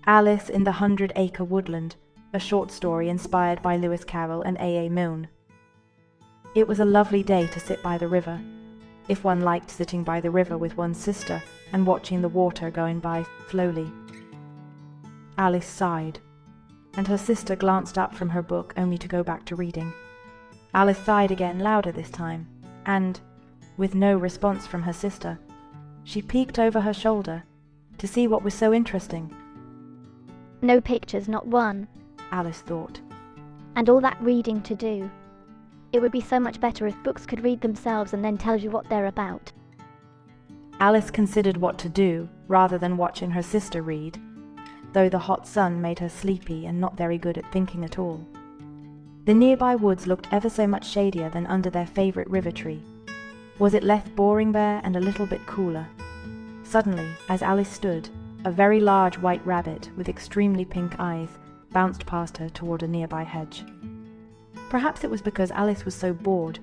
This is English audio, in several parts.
Alice in the 100 Aker Woodland, a short story inspired by Lewis Carroll and A. Milne. It was a lovely day to sit by the river, if one liked sitting by the river with one's sister and watching the water going by slowly. Alice sighed, and her sister glanced up from her book only to go back to reading. Alice sighed again, louder this time, and, with no response from her sister, she peeked over her shoulder to see what was so interesting. No pictures, not one, Alice thought. and all that reading to do. It would be so much better if books could read themselves and then tell you what they're about. Alice considered what to do rather than watching her sister read, though the hot sun made her sleepy and not very good at thinking at all. The nearby woods looked ever so much shadier than under their favourite river tree. Was it less boring there and a little bit cooler? Suddenly, as Alice stood, a very large white rabbit with extremely pink eyes bounced past her toward a nearby hedge. Perhaps it was because Alice was so bored,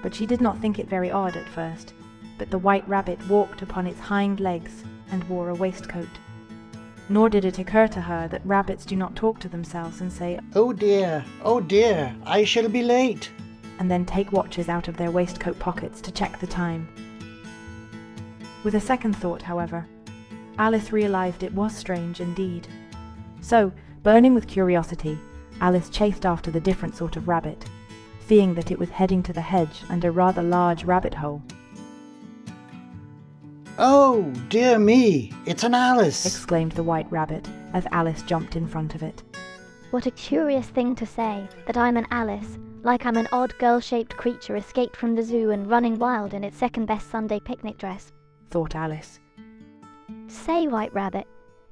but she did not think it very odd at first. But the white rabbit walked upon its hind legs and wore a waistcoat. Nor did it occur to her that rabbits do not talk to themselves and say, Oh dear, I shall be late. and then take watches out of their waistcoat pockets to check the time. With a second thought, however, Alice realized it was strange indeed. So, burning with curiosity, Alice chased after the different sort of rabbit, fearing that it was heading to the hedge and a rather large rabbit hole. Oh, dear me, it's an Alice. Exclaimed the white rabbit as Alice jumped in front of it. What a curious thing to say, that I'm an Alice, like I'm an odd girl-shaped creature escaped from the zoo and running wild in its second-best Sunday picnic dress, Thought Alice. Say, White Rabbit,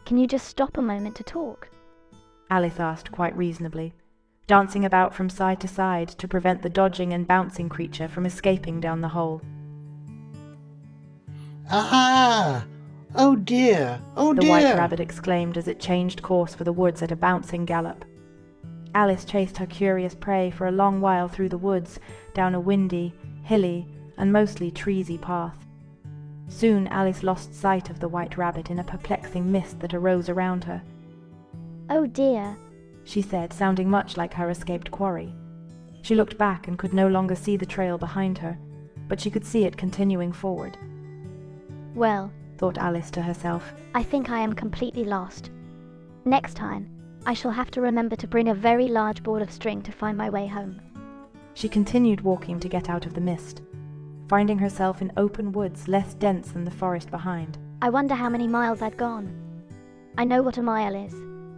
can you just stop a moment to talk? Alice asked quite reasonably, dancing about from side to side to prevent the dodging and bouncing creature from escaping down the hole. Aha! Oh dear, The white rabbit exclaimed as it changed course for the woods at a bouncing gallop. Alice chased her curious prey for a long while through the woods, down a windy, hilly, and mostly treesy path. Soon Alice lost sight of the white rabbit in a perplexing mist that arose around her. Oh dear, She said, sounding much like her escaped quarry. She looked back and could no longer see the trail behind her, but she could see it continuing forward. well, Thought Alice to herself. I think I am completely lost. Next time, I shall have to remember to bring a very large ball of string to find my way home. She continued walking to get out of the mist, finding herself in open woods less dense than the forest behind. I wonder how many miles I'd gone. I know what a mile is,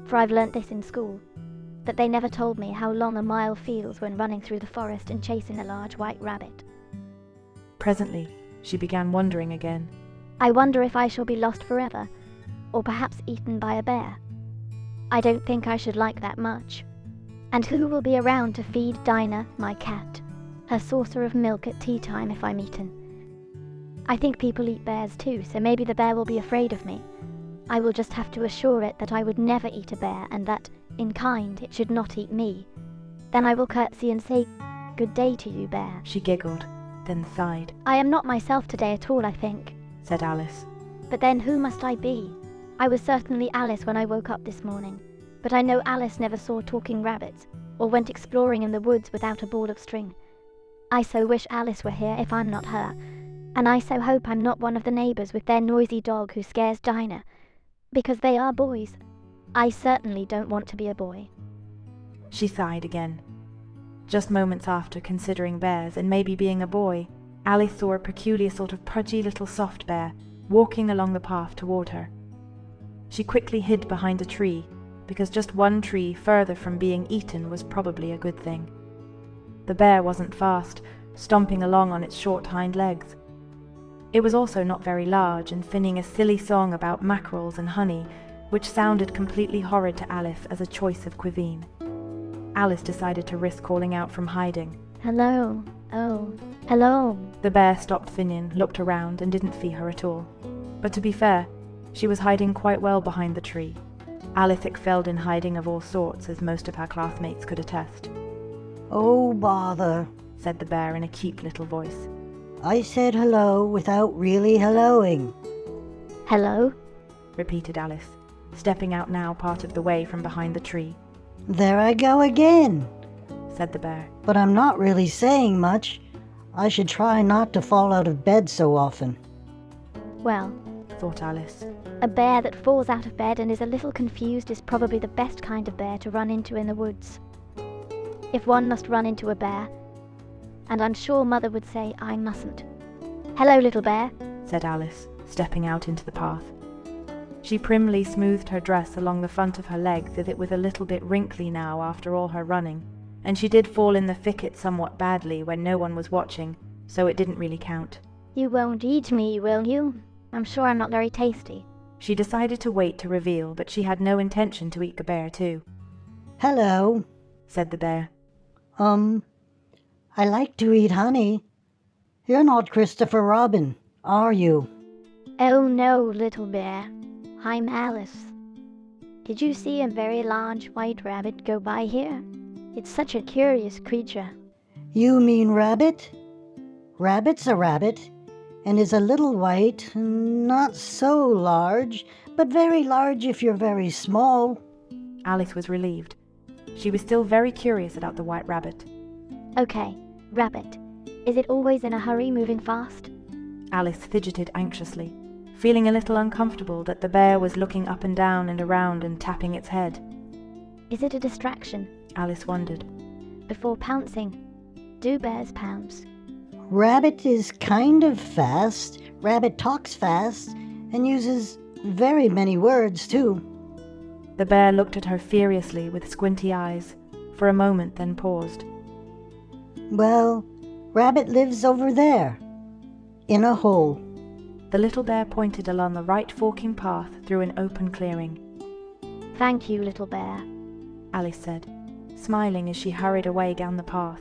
for I've learnt this in school, but they never told me how long a mile feels when running through the forest and chasing a large white rabbit. Presently, she began wondering again. I wonder if I shall be lost forever, or perhaps eaten by a bear. I don't think I should like that much. And who will be around to feed Dinah, my cat, her saucer of milk at tea time if I'm eaten? I think people eat bears too, so maybe the bear will be afraid of me. I will just have to assure it that I would never eat a bear and that, in kind, it should not eat me. Then I will curtsy and say, "Good day to you, bear." She giggled, then sighed. I am not myself today at all, I think. Said Alice. But then who must I be? I was certainly Alice when I woke up this morning, but I know Alice never saw talking rabbits, or went exploring in the woods without a ball of string. I so wish Alice were here if I'm not her, and I so hope I'm not one of the neighbours with their noisy dog who scares Dinah, because they are boys. I certainly don't want to be a boy. She sighed again. Just moments after considering bears and maybe being a boy, Alice saw a peculiar sort of pudgy little soft bear walking along the path toward her. She quickly hid behind a tree, because just one tree further from being eaten was probably a good thing. The bear wasn't fast, stomping along on its short hind legs. It was also not very large and finning a silly song about mackerels and honey, which sounded completely horrid to Alice as a choice of cuisine. Alice decided to risk calling out from hiding. Hello. Oh, hello. The bear stopped finning, looked around, and didn't see her at all. But to be fair, she was hiding quite well behind the tree. Alice excelled in hiding of all sorts, as most of her classmates could attest. Oh, bother, Said the bear in a cute little voice. I said hello without really helloing. Hello? Repeated Alice. stepping out now part of the way from behind the tree. There I go again. Said the bear. But I'm not really saying much. I should try not to fall out of bed so often. Well, Thought Alice. a bear that falls out of bed and is a little confused is probably the best kind of bear to run into in the woods. If one must run into a bear, and I'm sure Mother would say I mustn't. Hello, little bear, Said Alice, stepping out into the path. She primly smoothed her dress along the front of her leg, that it was a little bit wrinkly now after all her running, and she did fall in the thicket somewhat badly when no one was watching, so it didn't really count. You won't eat me, will you? I'm sure I'm not very tasty. She decided to wait to reveal, but she had no intention to eat the bear too. Hello. Said the bear. I like to eat honey. You're not Christopher Robin, are you? Oh no, little bear. I'm Alice. Did you see a very large white rabbit go by here? It's such a curious creature. You mean rabbit? Rabbit's a rabbit, and is a little white, not so large, but very large if you're very small. Alice was relieved. She was still very curious about the white rabbit. Okay, rabbit. Is it always in a hurry, moving fast? Alice fidgeted anxiously, feeling a little uncomfortable that the bear was looking up and down and around and tapping its head. Is it a distraction? Alice wondered. Before pouncing, do bears pounce? Rabbit is kind of fast. Rabbit talks fast and uses very many words, too. The bear looked at her furiously with squinty eyes, for a moment then paused. Well, Rabbit lives over there, in a hole. The little bear pointed along the right forking path through an open clearing. Thank you, little bear. Alice said, smiling as she hurried away down the path.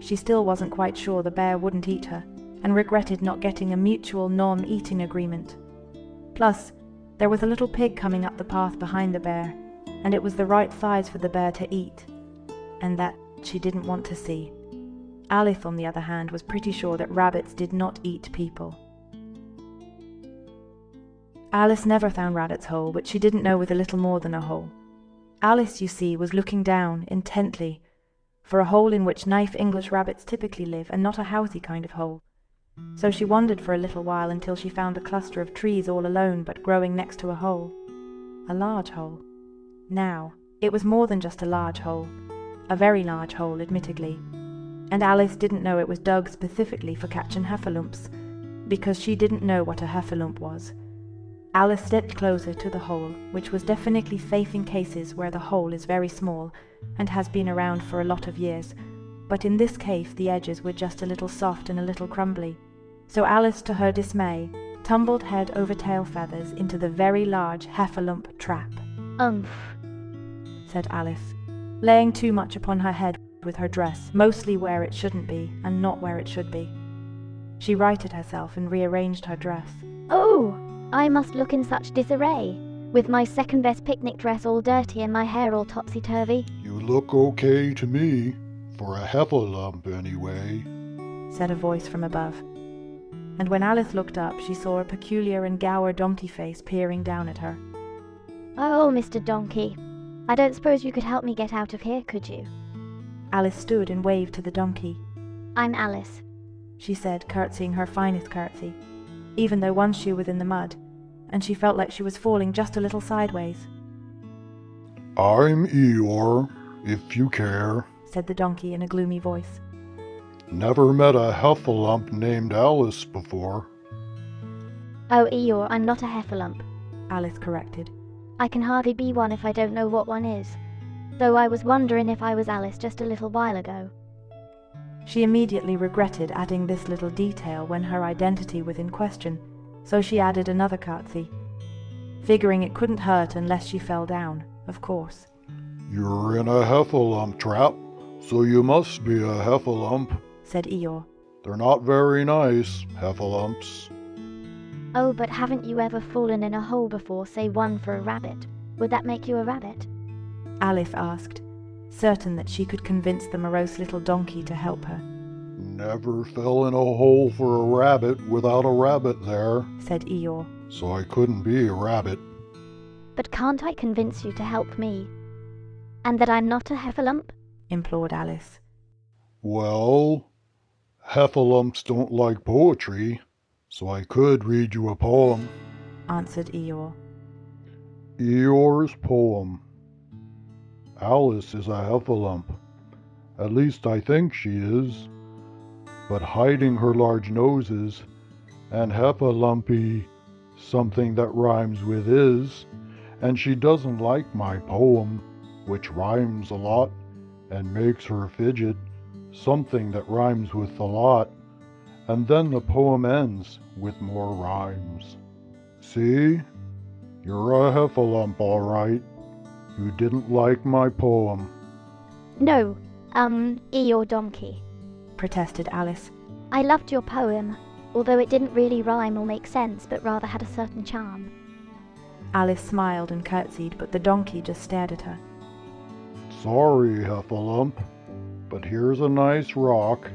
She still wasn't quite sure the bear wouldn't eat her, and regretted not getting a mutual non-eating agreement. Plus, there was a little pig coming up the path behind the bear, and it was the right size for the bear to eat, and that she didn't want to see. Alice, on the other hand, was pretty sure that rabbits did not eat people. Alice never found Rabbit's hole, which she didn't know was a little more than a hole. Alice, you see, was looking down intently for a hole in which nice English rabbits typically live, and not a housey kind of hole. So she wandered for a little while until she found a cluster of trees all alone but growing next to a hole. A large hole. Now, it was more than just a large hole. A very large hole, admittedly. And Alice didn't know it was dug specifically for catching heffalumps, because she didn't know what a heffalump was. Alice stepped closer to the hole, which was definitely safe in cases where the hole is very small and has been around for a lot of years, but in this case the edges were just a little soft and a little crumbly. So Alice, to her dismay, tumbled head over tail feathers into the very large heffalump trap. Said Alice, laying too much upon her head with her dress, mostly where it shouldn't be and not where it should be. She righted herself and rearranged her dress. Oh, I must look in such disarray, with my second-best picnic dress all dirty and my hair all topsy-turvy. You look okay to me, for a heffalump anyway, said a voice from above. And when Alice looked up, she saw a peculiar and dour donkey face peering down at her. Oh, Mr. Donkey, I don't suppose you could help me get out of here, could you? Alice stood and waved to the donkey. I'm Alice, she said, curtsying her finest curtsy, even though one shoe was in the mud, and she felt like she was falling just a little sideways. I'm Eeyore, if you care. Said the donkey in a gloomy voice. Never met a heffalump named Alice before. Oh, Eeyore, I'm not a heffalump, Alice corrected. I can hardly be one if I don't know what one is, though I was wondering if I was Alice just a little while ago. She immediately regretted adding this little detail when her identity was in question, so she added another curtsy, figuring it couldn't hurt unless she fell down, of course. You're in a heffalump trap, so you must be a heffalump, said Eeyore. They're not very nice, heffalumps. Oh, but haven't you ever fallen in a hole before, say one for a rabbit? Would that make you a rabbit? Alice asked, certain that she could convince the morose little donkey to help her. Never fell in a hole for a rabbit without a rabbit there, said Eeyore. so I couldn't be a rabbit. But can't I convince you to help me? And that I'm not a Heffalump? Implored Alice. Well, Heffalumps don't like poetry, so I could read you a poem. Answered Eeyore. Eeyore's poem. Alice is a Heffalump. At least I think she is. But hiding her large noses, and Heffalumpy something that rhymes with is, and she doesn't like my poem, which rhymes a lot, and makes her fidget, something that rhymes with a lot, and then the poem ends with more rhymes. See? You're a Heffalump, all right. You didn't like my poem. No, Eeyore Donkey. Protested Alice. I loved your poem, although it didn't really rhyme or make sense, but rather had a certain charm. Alice smiled and curtsied, but the donkey just stared at her. Sorry, Heffalump, but here's a nice rock,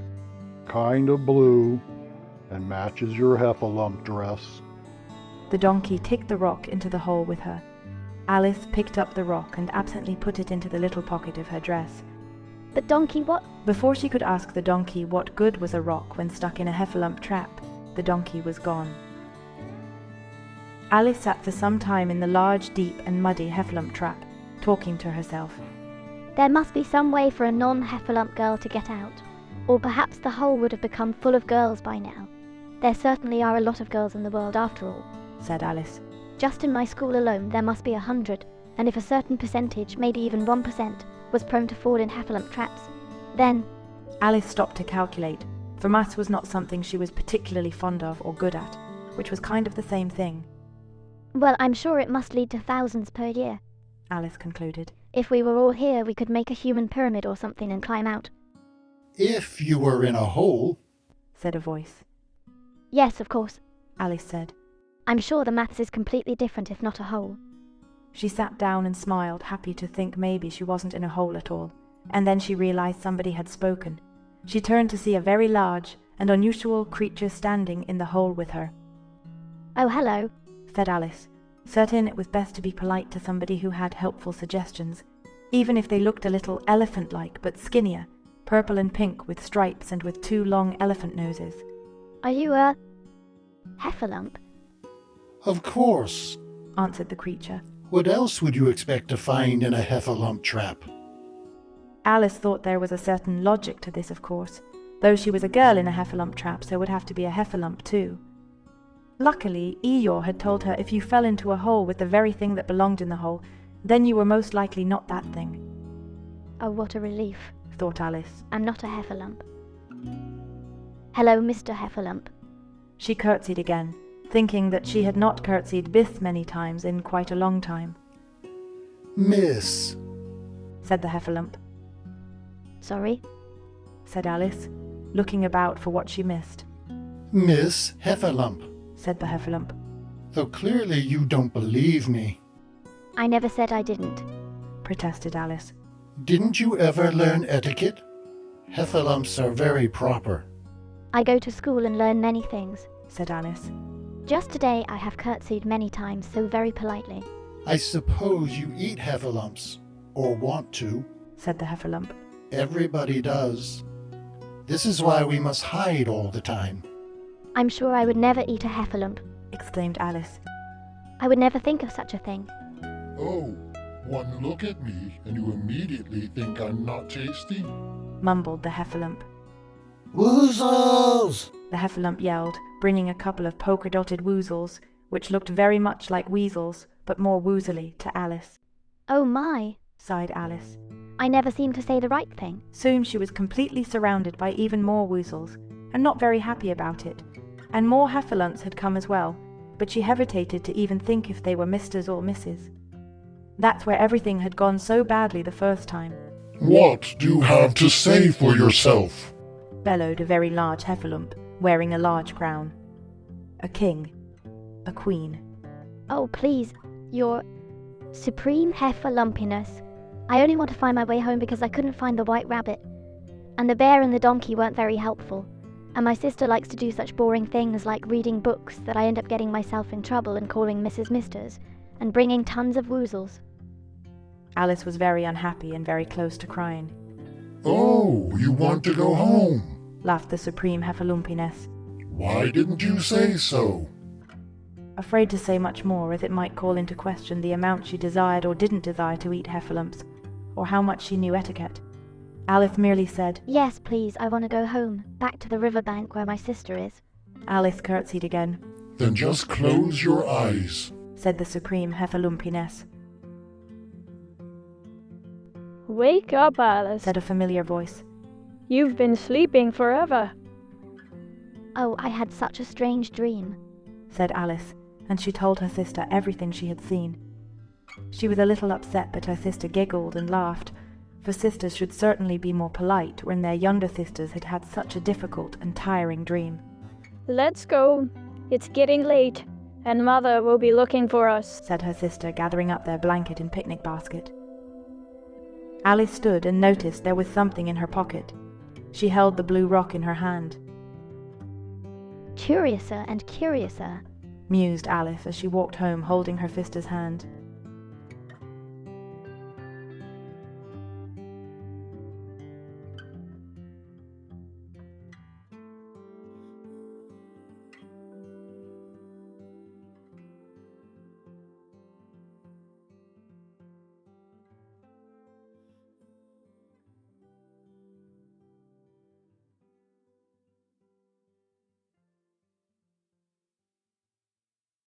kind of blue, and matches your Heffalump dress. The donkey ticked the rock into the hole with her. Alice picked up the rock and absently put it into the little pocket of her dress. But Donkey, what? Before she could ask the donkey what good was a rock when stuck in a Heffalump trap, the donkey was gone. Alice sat for some time in the large, deep and muddy Heffalump trap, talking to herself. There must be some way for a non-Heffalump girl to get out. Or perhaps the hole would have become full of girls by now. There certainly are a lot of girls in the world after all, said Alice. Just in my school alone there must be 100, and if a certain percentage, maybe even 1%, was prone to fall in Heffalump traps, then... Alice stopped to calculate, for maths was not something she was particularly fond of or good at, which was kind of the same thing. Well, I'm sure it must lead to thousands per year, Alice concluded. If we were all here, we could make a human pyramid or something and climb out. If you were in a hole, said a voice. Yes, of course, Alice said. I'm sure the maths is completely different if not a hole. She sat down and smiled, happy to think maybe she wasn't in a hole at all, and then she realized somebody had spoken. She turned to see a very large and unusual creature standing in the hole with her. Oh, hello, said Alice, certain it was best to be polite to somebody who had helpful suggestions, even if they looked a little elephant-like but skinnier, purple and pink with stripes and with 2 long elephant noses. Are you a... Heffalump? of course. Answered the creature. What else would you expect to find in a Heffalump trap? Alice thought there was a certain logic to this, of course. Though she was a girl in a Heffalump trap, so would have to be a Heffalump too. Luckily, Eeyore had told her if you fell into a hole with the very thing that belonged in the hole, then you were most likely not that thing. Oh, what a relief, thought Alice. I'm not a Heffalump. Hello, Mr. Heffalump. She curtsied again, thinking that she had not curtsied this many times in quite a long time. Miss, said the Heffalump. Sorry, said Alice, looking about for what she missed. Miss Heffalump, said the Heffalump. though clearly you don't believe me. I never said I didn't, protested Alice. Didn't you ever learn etiquette? Heffalumps are very proper. I go to school and learn many things. Said Alice. Just today I have curtsied many times, so very politely. I suppose you eat Heffalumps, or want to. Said the Heffalump. Everybody does. This is why we must hide all the time. I'm sure I would never eat a Heffalump. Exclaimed Alice. I would never think of such a thing. Oh, one look at me and you immediately think I'm not tasty? Mumbled the Heffalump. Woozles! The Heffalump yelled, bringing a couple of polka-dotted woozles, which looked very much like weasels, but more woozily, to Alice. Oh my, Sighed Alice. I never seem to say the right thing. Soon she was completely surrounded by even more woozles, and not very happy about it. And more Heffalumps had come as well, but she hesitated to even think if they were Misters or Misses. That's where everything had gone so badly the first time. What do you have to say for yourself? Bellowed a very large Heffalump, wearing a large crown. A king. A queen. Oh, please, your supreme Heffalumpiness. I only want to find my way home because I couldn't find the white rabbit. And the bear and the donkey weren't very helpful. And my sister likes to do such boring things like reading books that I end up getting myself in trouble and calling Mrs. Misters. and bringing tons of woozles. Alice was very unhappy and very close to crying. Oh, you want to go home? Laughed the supreme Heffalumpieness, Why didn't you say so? afraid to say much more as it might call into question the amount she desired or didn't desire to eat heffalumps, or how much she knew etiquette. Alice merely said, Yes, please, I want to go home, back to the riverbank where my sister is. Alice curtsied again. Then just close your eyes. Said the supreme Heffalumpieness, Wake up, Alice. said a familiar voice. You've been sleeping forever. Oh, I had such a strange dream. Said Alice, and she told her sister everything she had seen. She was a little upset, but her sister giggled and laughed, for sisters should certainly be more polite when their younger sisters had had such a difficult and tiring dream. Let's go. It's getting late, and Mother will be looking for us. Said her sister, gathering up their blanket and picnic basket. Alice stood and noticed there was something in her pocket. She held the blue rock in her hand. Curiouser and curiouser. Mused Alice as she walked home holding her sister's hand.